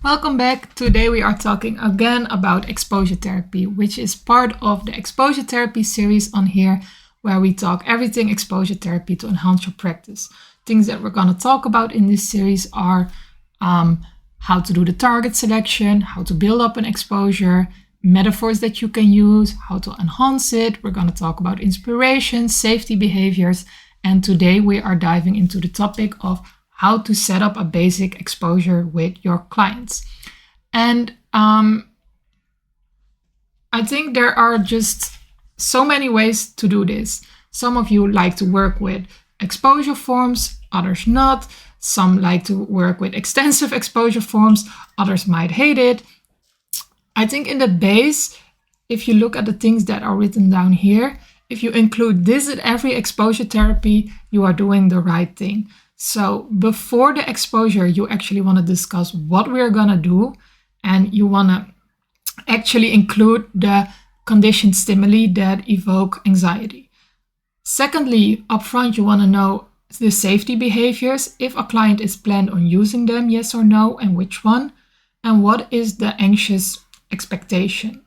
Welcome back. Today we are talking again about exposure therapy, which is part of the exposure therapy series on here, where we talk everything exposure therapy to enhance your practice. Things that we're going to talk about in this series are how to do the target selection, how to build up an exposure, metaphors that you can use, how to enhance it. We're going to talk about inspiration, safety behaviors, and today we are diving into the topic of how to set up a basic exposure with your clients. And I think there are just so many ways to do this. Some of you like to work with exposure forms, others not. Some like to work with extensive exposure forms, others might hate it. I think in the base, if you look at the things that are written down here, if you include this in every exposure therapy, you are doing the right thing. So before the exposure, you actually want to discuss what we're going to do, and you want to actually include the conditioned stimuli that evoke anxiety. Secondly, upfront, you want to know the safety behaviors, if a client is planned on using them, yes or no, and which one, and what is the anxious expectation.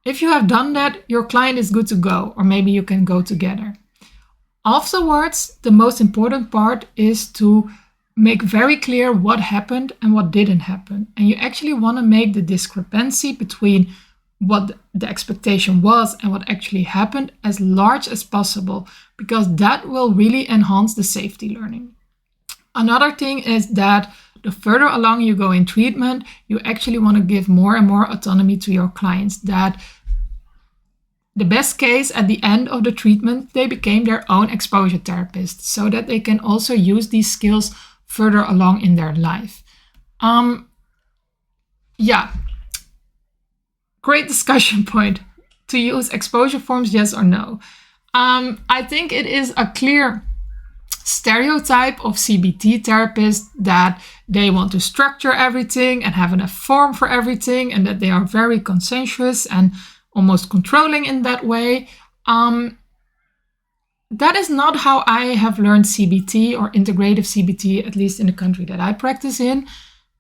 If you have done that, your client is good to go, or maybe you can go together. Afterwards, the most important part is to make very clear what happened and what didn't happen. And you actually want to make the discrepancy between what the expectation was and what actually happened as large as possible, because that will really enhance the safety learning. Another thing is that the further along you go in treatment, you actually want to give more and more autonomy to your clients, that the best case at the end of the treatment, they became their own exposure therapist so that they can also use these skills further along in their life. Great discussion point. To use exposure forms, yes or no? I think it is a clear stereotype of CBT therapists that they want to structure everything and have a form for everything, and that they are very consensuous and almost controlling in that way. That is not how I have learned CBT or integrative CBT, at least in the country that I practice in.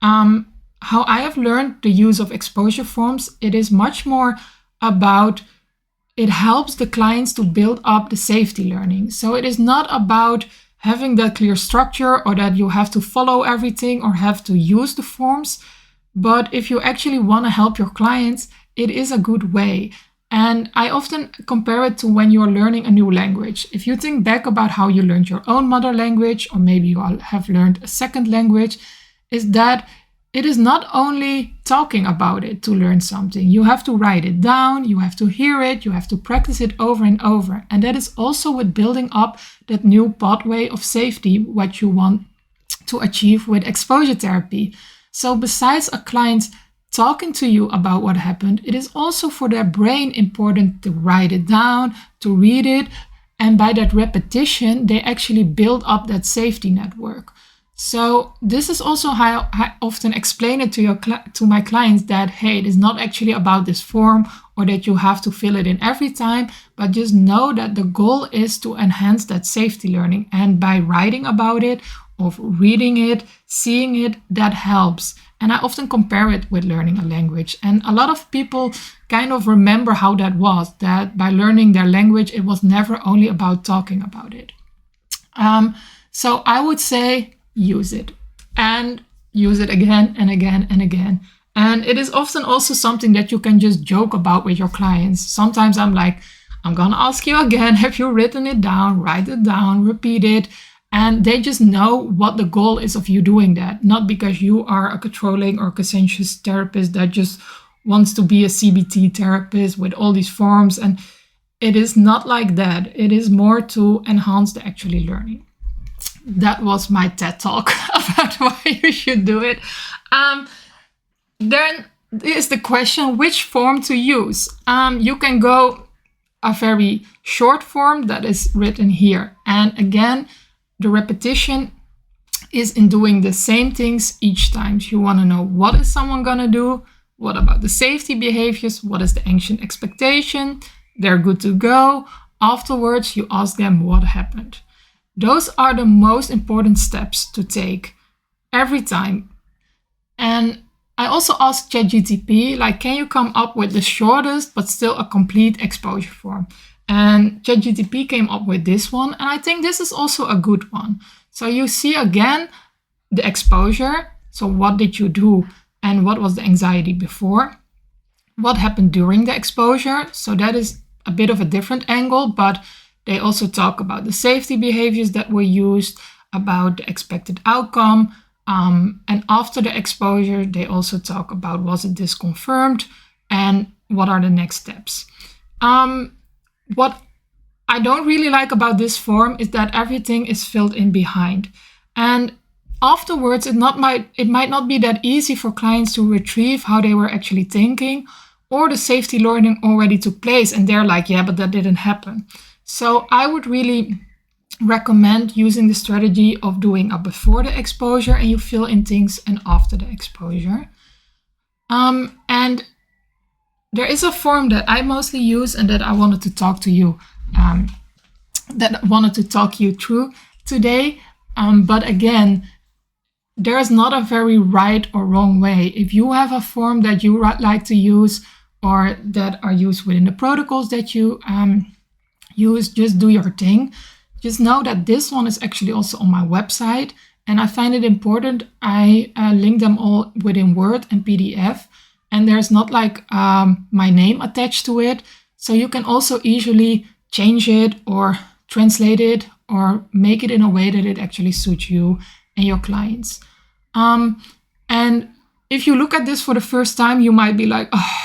How I have learned the use of exposure forms, it is much more about, it helps the clients to build up the safety learning. So it is not about having that clear structure or that you have to follow everything or have to use the forms. But if you actually want to help your clients, it is a good way. And I often compare it to when you're learning a new language. If you think back about how you learned your own mother language, or maybe you have learned a second language, is that it is not only talking about it to learn something. You have to write it down, you have to hear it, you have to practice it over and over. And that is also with building up that new pathway of safety, what you want to achieve with exposure therapy. So besides a client talking to you about what happened, it is also for their brain important to write it down, to read it. And by that repetition, they actually build up that safety network. So this is also how I often explain it to my clients, that, hey, it is not actually about this form or that you have to fill it in every time, but just know that the goal is to enhance that safety learning. And by writing about it, of reading it, seeing it, that helps. And I often compare it with learning a language. And a lot of people kind of remember how that was, that by learning their language, it was never only about talking about it. So I would say use it, and use it again and again and again. And it is often also something that you can just joke about with your clients. Sometimes I'm like, I'm going to ask you again, have you written it down? Write it down, repeat it. And they just know what the goal is of you doing that, not because you are a controlling or conscientious therapist that just wants to be a CBT therapist with all these forms. And it is not like that. It is more to enhance the actually learning. That was my TED talk about why you should do it. Then is the question, which form to use? You can go a very short form that is written here. And again, the repetition is in doing the same things each time. So you want to know, what is someone going to do? What about the safety behaviors? What is the anxious expectation? They're good to go. Afterwards, you ask them what happened. Those are the most important steps to take every time. And I also asked ChatGPT, like, can you come up with the shortest but still a complete exposure form? And ChatGPT came up with this one, and I think this is also a good one. So you see again the exposure. So what did you do and what was the anxiety before? What happened during the exposure? So that is a bit of a different angle, but they also talk about the safety behaviors that were used, about the expected outcome. And after the exposure, they also talk about, was it disconfirmed and what are the next steps? What I don't really like about this form is that everything is filled in behind. And afterwards, it might not be that easy for clients to retrieve how they were actually thinking, or the safety learning already took place and they're like, yeah, but that didn't happen. So I would really recommend using the strategy of doing a before the exposure and you fill in things, and after the exposure. And there is a form that I mostly use and that I wanted to talk to you, through today. But again, there's not a very right or wrong way. If you have a form that you like to use or that are used within the protocols that you use, just do your thing. Just know that this one is actually also on my website, and I find it important. I link them all within Word and PDF, and there's not like my name attached to it. So you can also easily change it or translate it or make it in a way that it actually suits you and your clients. And if you look at this for the first time, you might be like, oh,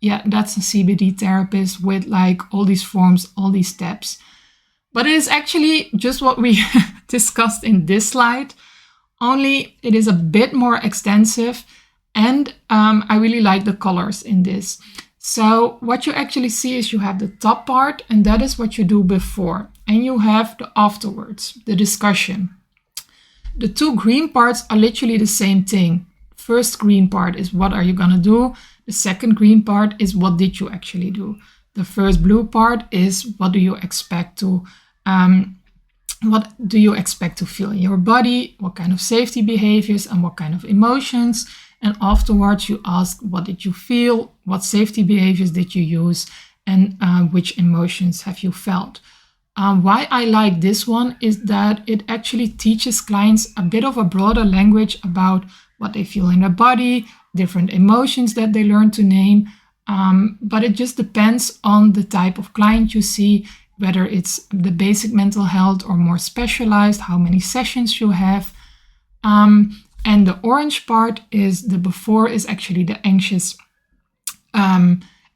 yeah, that's a CBT therapist with like all these forms, all these steps. But it is actually just what we discussed in this slide, only it is a bit more extensive, and I really like the colors in this. So what you actually see is you have the top part, and that is what you do before, and you have the afterwards, the discussion. The two green parts are literally the same thing. First green part is what are you gonna do? The second green part is what did you actually do? The first blue part is what do you expect to feel in your body? What kind of safety behaviors and what kind of emotions? And afterwards you ask, what did you feel? What safety behaviors did you use? And which emotions have you felt? Why I like this one is that it actually teaches clients a bit of a broader language about what they feel in their body, different emotions that they learn to name. But it just depends on the type of client you see, whether it's the basic mental health or more specialized, how many sessions you have. And the orange part is the before is actually the anxious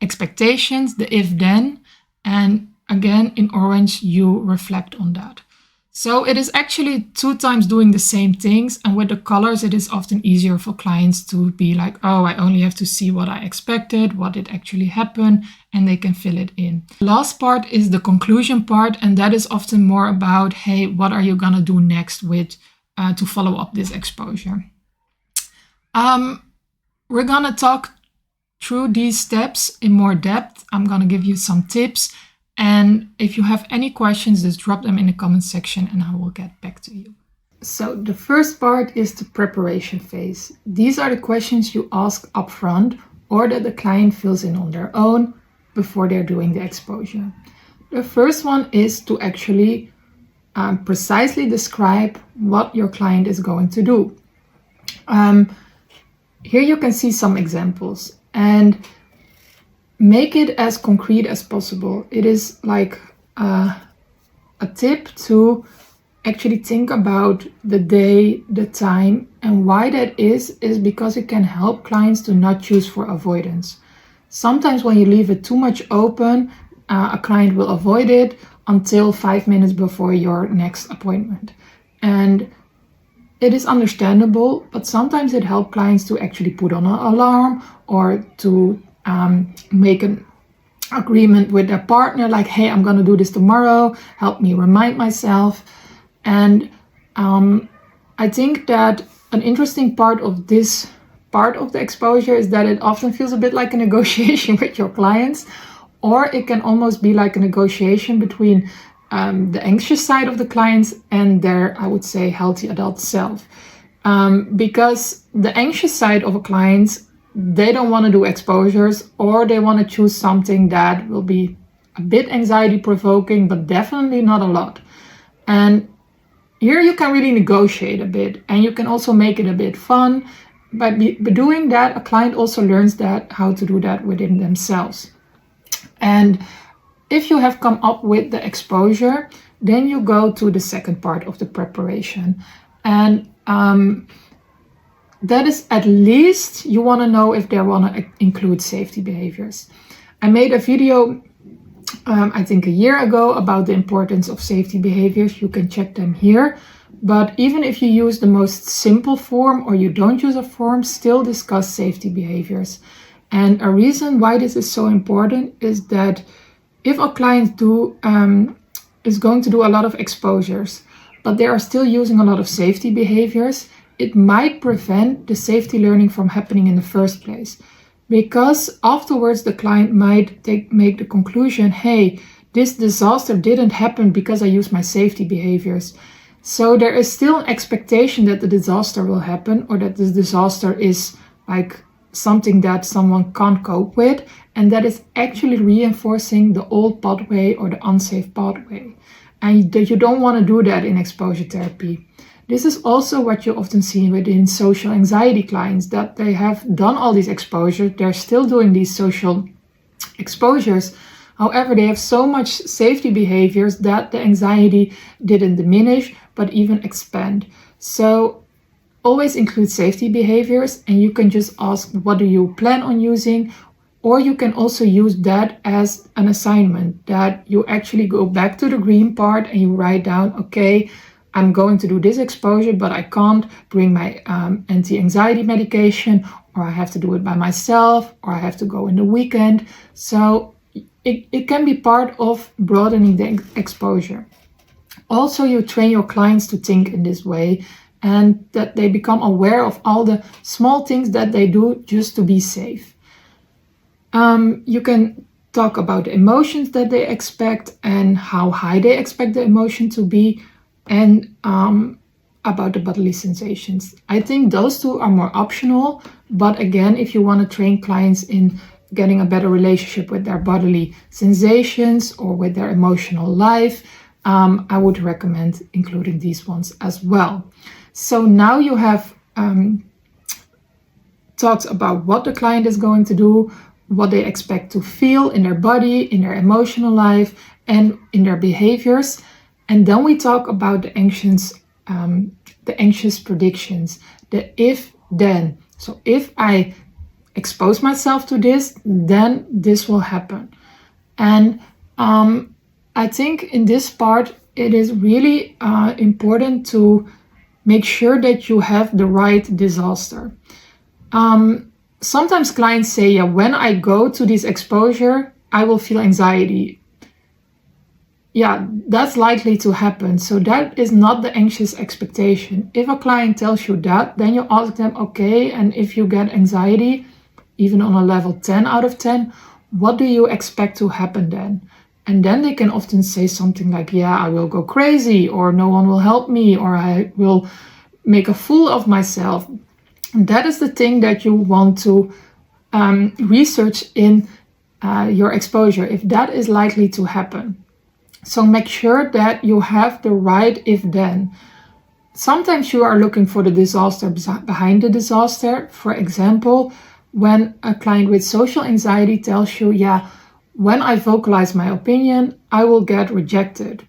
expectations, the if-then. And again, in orange, you reflect on that. So it is actually 2 times doing the same things. And with the colors, it is often easier for clients to be like, oh, I only have to see what I expected, what did actually happen, and they can fill it in. The last part is the conclusion part. And that is often more about, hey, what are you going to do next with to follow up this exposure? We're going to talk through these steps in more depth. I'm going to give you some tips. And if you have any questions, just drop them in the comment section and I will get back to you. So the first part is the preparation phase. These are the questions you ask upfront or that the client fills in on their own before they're doing the exposure. The first one is to actually precisely describe what your client is going to do. Here you can see some examples, and make it as concrete as possible. It is like a tip to actually think about the day, the time, and why that is because it can help clients to not choose for avoidance. Sometimes when you leave it too much open, a client will avoid it until 5 minutes before your next appointment. And it is understandable, but sometimes it helps clients to actually put on an alarm or to make an agreement with their partner, like, hey, I'm going to do this tomorrow, help me remind myself. And I think that an interesting part of this part of the exposure is that it often feels a bit like a negotiation with your clients, or it can almost be like a negotiation between the anxious side of the clients and their, I would say, healthy adult self. Because the anxious side of a client, they don't want to do exposures, or they want to choose something that will be a bit anxiety provoking, but definitely not a lot. And here you can really negotiate a bit, and you can also make it a bit fun. By doing that, a client also learns that how to do that within themselves. And if you have come up with the exposure, then you go to the second part of the preparation. And that is, at least you want to know if they want to include safety behaviors. I made a video, I think a year ago, about the importance of safety behaviors. You can check them here. But even if you use the most simple form or you don't use a form, still discuss safety behaviors. And a reason why this is so important is that if a client is going to do a lot of exposures, but they are still using a lot of safety behaviors, it might prevent the safety learning from happening in the first place. Because afterwards the client might make the conclusion, hey, this disaster didn't happen because I used my safety behaviors. So there is still an expectation that the disaster will happen, or that the disaster is like something that someone can't cope with, and that is actually reinforcing the old pathway or the unsafe pathway. And you don't want to do that in exposure therapy. This is also what you often see within social anxiety clients, that they have done all these exposures, they're still doing these social exposures. However, they have so much safety behaviors that the anxiety didn't diminish, but even expand. So always include safety behaviors, and you can just ask, what do you plan on using? Or you can also use that as an assignment, that you actually go back to the green part and you write down, okay, I'm going to do this exposure, but I can't bring my anti-anxiety medication, or I have to do it by myself, or I have to go in the weekend. So it can be part of broadening the exposure. Also, you train your clients to think in this way, and that they become aware of all the small things that they do just to be safe. You can talk about the emotions that they expect and how high they expect the emotion to be, and about the bodily sensations. I think those two are more optional, but again, if you want to train clients in getting a better relationship with their bodily sensations or with their emotional life, I would recommend including these ones as well. So now you have talked about what the client is going to do, what they expect to feel in their body, in their emotional life, and in their behaviors. And then we talk about the anxious predictions, the if-then. So if I expose myself to this, then this will happen. And I think in this part, it is really important to make sure that you have the right disaster. Sometimes clients say, yeah, when I go to this exposure, I will feel anxiety. Yeah, that's likely to happen. So that is not the anxious expectation. If a client tells you that, then you ask them, okay, and if you get anxiety, even on a level 10 out of 10, what do you expect to happen then? And then they can often say something like, yeah, I will go crazy, or no one will help me, or I will make a fool of myself. And that is the thing that you want to research in your exposure, if that is likely to happen. So make sure that you have the right if-then. Sometimes you are looking for the disaster behind the disaster. For example, when a client with social anxiety tells you, yeah, when I vocalize my opinion, I will get rejected.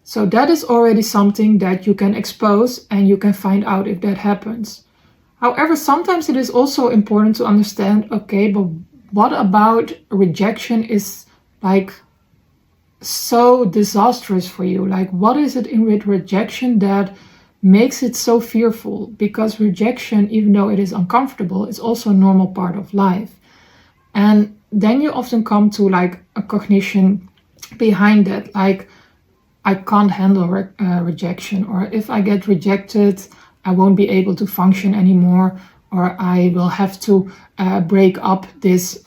So that is already something that you can expose, and you can find out if that happens. However, sometimes it is also important to understand, okay, but what about rejection is like so disastrous for you? Like, what is it in with rejection that makes it so fearful? Because rejection, even though it is uncomfortable, is also a normal part of life. And then you often come to like a cognition behind that, like, I can't handle rejection, or if I get rejected, I won't be able to function anymore, or I will have to break up this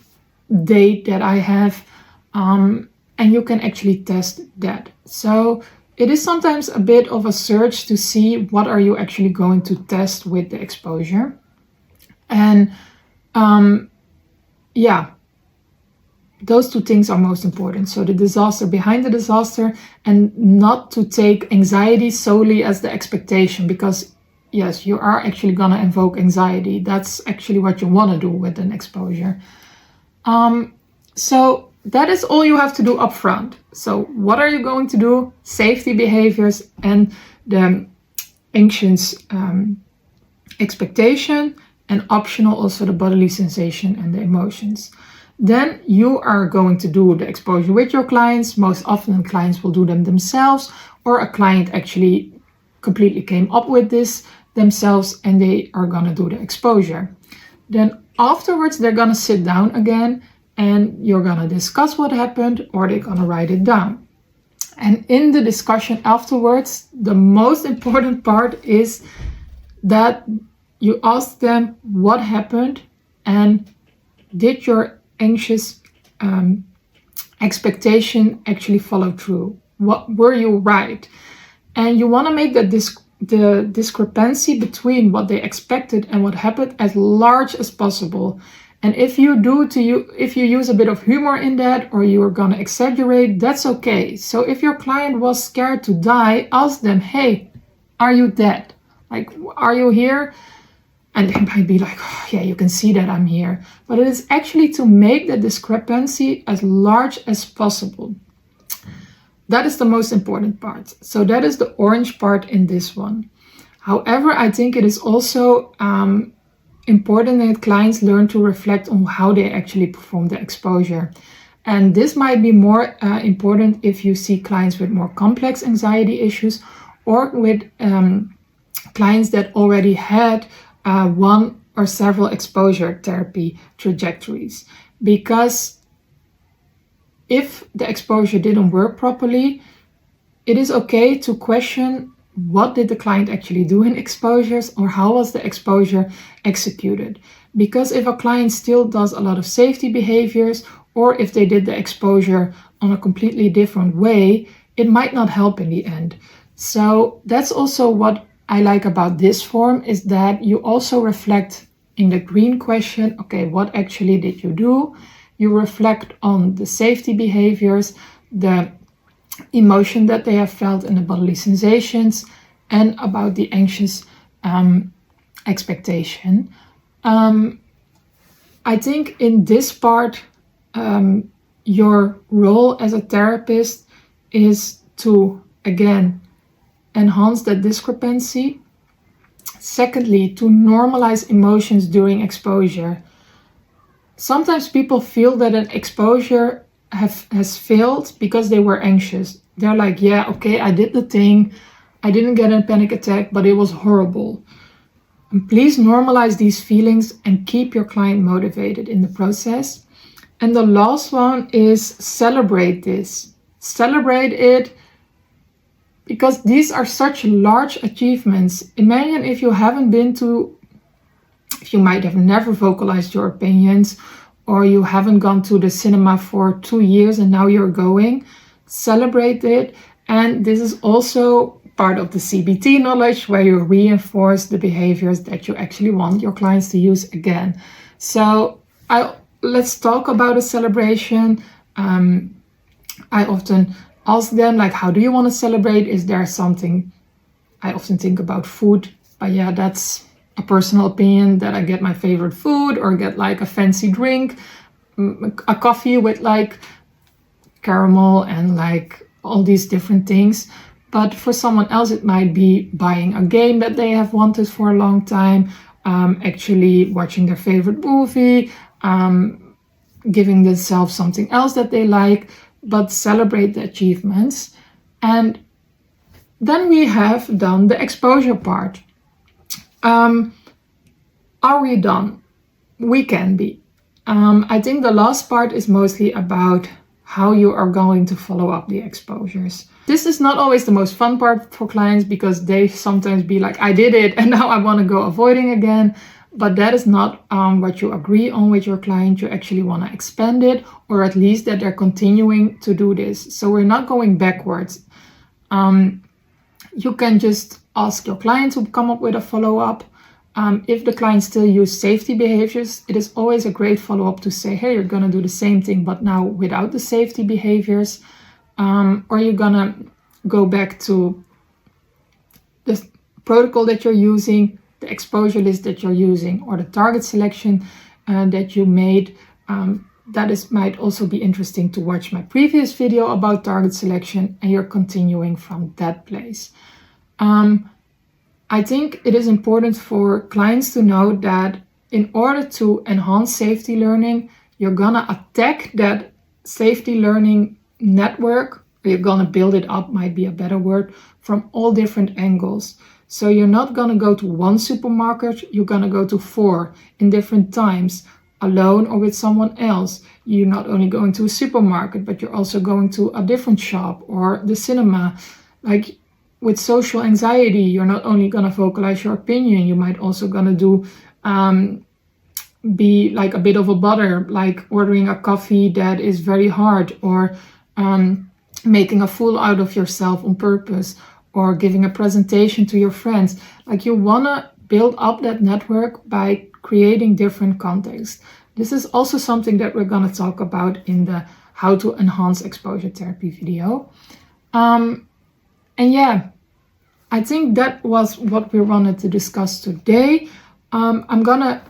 date that I have. And you can actually test that. So it is sometimes a bit of a search to see what are you actually going to test with the exposure. And those two things are most important. So the disaster behind the disaster, and not to take anxiety solely as the expectation, because yes, you are actually going to invoke anxiety. That's actually what you want to do with an exposure. So that is all you have to do up front. So what are you going to do? Safety behaviors and the anxious expectation, and optional also the bodily sensation and the emotions. Then you are going to do the exposure with your clients. Most often clients will do them themselves, or a client actually completely came up with this themselves and they are going to do the exposure. Then afterwards they're going to sit down again and you're going to discuss what happened, or they're going to write it down. And in the discussion afterwards, the most important part is that you ask them what happened and did your anxious expectation actually follow through? What were you right? And you want to make the discrepancy between what they expected and what happened as large as possible. And if you use a bit of humor in that, or you're gonna exaggerate, that's okay. So if your client was scared to die, ask them, hey, are you dead? Like, are you here? And they might be like, oh, yeah, you can see that I'm here. But it is actually to make the discrepancy as large as possible. That is the most important part. So that is the orange part in this one. However, I think it is also important that clients learn to reflect on how they actually perform the exposure. And this might be more important if you see clients with more complex anxiety issues, or with clients that already had one or several exposure therapy trajectories. Because if the exposure didn't work properly, it is okay to question what did the client actually do in exposures, or how was the exposure executed. Because if a client still does a lot of safety behaviors, or if they did the exposure on a completely different way, it might not help in the end. So that's also what I like about this form, is that you also reflect in the green question, okay, what actually did you do? You reflect on the safety behaviors, the emotion that they have felt, and the bodily sensations, and about the anxious expectation. I think in this part, your role as a therapist is to, again, enhance that discrepancy. Secondly, to normalize emotions during exposure. Sometimes people feel that an exposure has failed because they were anxious. They're like, yeah, okay, I did the thing. I didn't get a panic attack, but it was horrible. And please normalize these feelings and keep your client motivated in the process. And the last one is celebrate this. Celebrate it, because these are such large achievements. Imagine if you might have never vocalized your opinions, or you haven't gone to the cinema for 2 years and now you're going. Celebrate it. And this is also part of the CBT knowledge, where you reinforce the behaviors that you actually want your clients to use again. So let's talk about a celebration. I often ask them, like, how do you want to celebrate? Is there something? I often think about food, but yeah, that's a personal opinion, that I get my favorite food, or get like a fancy drink, a coffee with like caramel and like all these different things. But for someone else, it might be buying a game that they have wanted for a long time, actually watching their favorite movie, giving themselves something else that they like, but celebrate the achievements. And then we have done the exposure part. Are we done? We can be. I think the last part is mostly about how you are going to follow up the exposures. This is not always the most fun part for clients, because they sometimes be like, I did it and now I want to go avoiding again. But that is not what you agree on with your client. You actually want to expand it, or at least that they're continuing to do this. So we're not going backwards. You can just ask your client to come up with a follow-up. If the client still use safety behaviors, it is always a great follow-up to say, hey, you're going to do the same thing, but now without the safety behaviors. Or you're going to go back to the protocol that you're using, the exposure list that you're using, or the target selection that you made. Might also be interesting to watch my previous video about target selection, and you're continuing from that place. I think it is important for clients to know that in order to enhance safety learning, you're gonna attack that safety learning network, or you're gonna build it up, might be a better word, from all different angles. So you're not gonna go to one supermarket, you're gonna go to 4 in different times, alone or with someone else. You're not only going to a supermarket, but you're also going to a different shop or the cinema. Like with social anxiety, you're not only going to vocalize your opinion, you might also going to do be like a bit of a bother, like ordering a coffee that is very hard, or making a fool out of yourself on purpose, or giving a presentation to your friends. Like you want to build up that network by creating different contexts. This is also something that we're going to talk about in the how to enhance exposure therapy video. And yeah, I think that was what we wanted to discuss today. I'm going to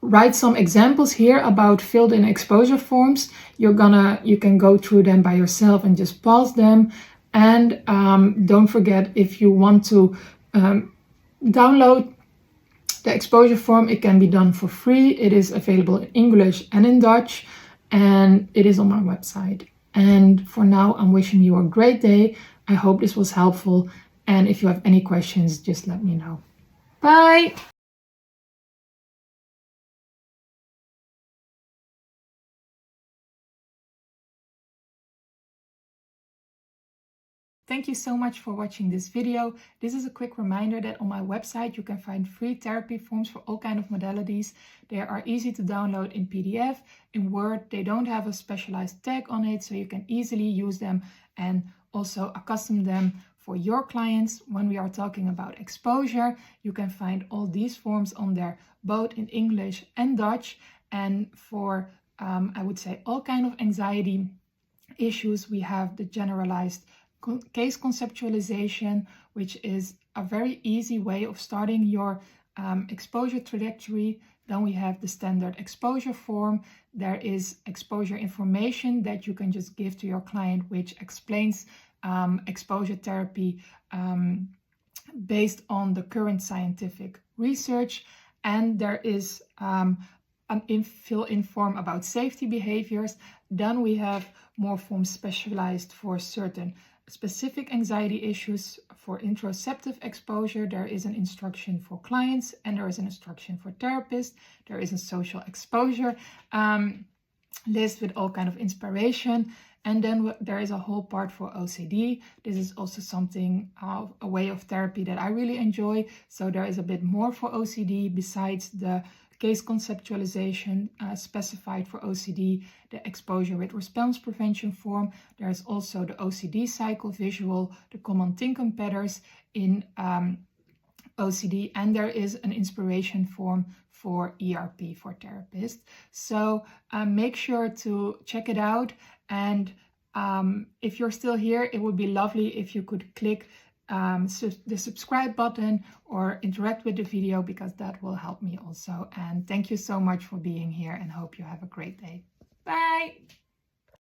write some examples here about filled in exposure forms. You can go through them by yourself and just pause them. And don't forget, if you want to download the exposure form, it can be done for free. It is available in English and in Dutch, and it is on my website. And for now, I'm wishing you a great day. I hope this was helpful. And if you have any questions, just let me know. Bye! Thank you so much for watching this video. This is a quick reminder that on my website you can find free therapy forms for all kinds of modalities. They are easy to download in PDF. In Word, they don't have a specialized tag on it, so you can easily use them and also custom them for your clients. When we are talking about exposure, you can find all these forms on there, both in English and Dutch. And for, I would say, all kinds of anxiety issues, we have the generalized case conceptualization, which is a very easy way of starting your exposure trajectory. Then we have the standard exposure form. There is exposure information that you can just give to your client, which explains exposure therapy based on the current scientific research. And there is an fill-in form about safety behaviors. Then we have more forms specialized for certain specific anxiety issues. For interoceptive exposure, there is an instruction for clients and there is an instruction for therapists. There is a social exposure list with all kind of inspiration. And then there is a whole part for OCD. This is also something, a way of therapy that I really enjoy. So there is a bit more for OCD besides the case conceptualization specified for OCD, the exposure with response prevention form. There's also the OCD cycle visual, the common thinking patterns in OCD, and there is an inspiration form for ERP for therapists. So make sure to check it out. And if you're still here, it would be lovely if you could click the subscribe button or interact with the video, because that will help me also. And thank you so much for being here and hope you have a great day. Bye!